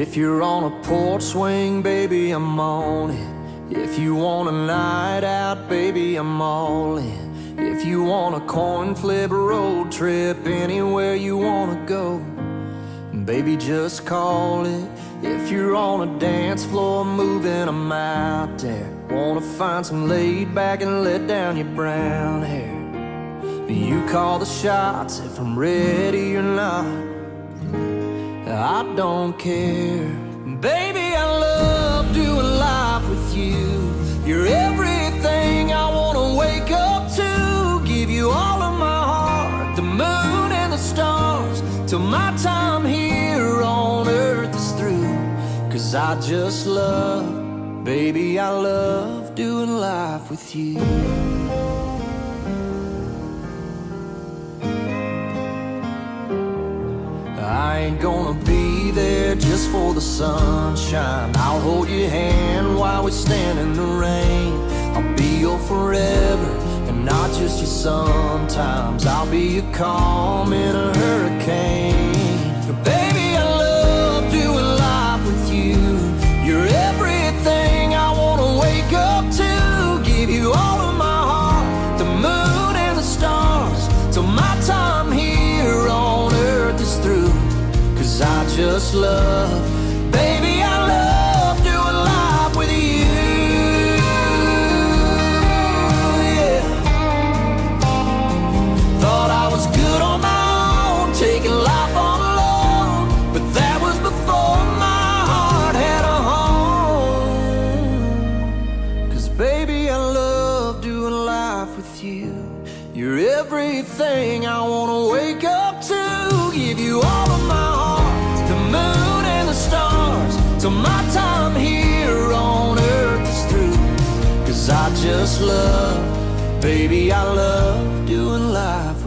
If you're on a porch swing, baby, I'm on it. If you want a night out, baby, I'm all in. If you want a coin flip road trip, anywhere you wanna go, baby, just call it. If you're on a dance floor moving, I'm out there. Wanna find some laid back and let down your brown hair. You call the shots if I'm ready or not, I don't care. Baby, I love doing life with you. You're everything I wanna wake up to. Give you all of my heart, the moon and the stars, till my time here on earth is through. 'Cause I just love, baby, I love doing life with you. I ain't gonna be there just for the sunshine. I'll hold your hand while we stand in the rain. I'll be your forever and not just your sometimes. I'll be your calm in a hurricane. Baby, I love doing life with you. You're everything I wanna wake up to. Give you all of my heart, the moon and the stars, till my time here on earth is through. 'Cause I just love, baby, I love doing life with you. Yeah. Thought I was good on my own, taking life on alone, but that was before my heart had a home. 'Cause baby, I love doing life with you. You're everything I wanna wake up to. Give you all of my heart, the moon and the stars, till my time here on earth is through. 'Cause I just love, baby, I love doing life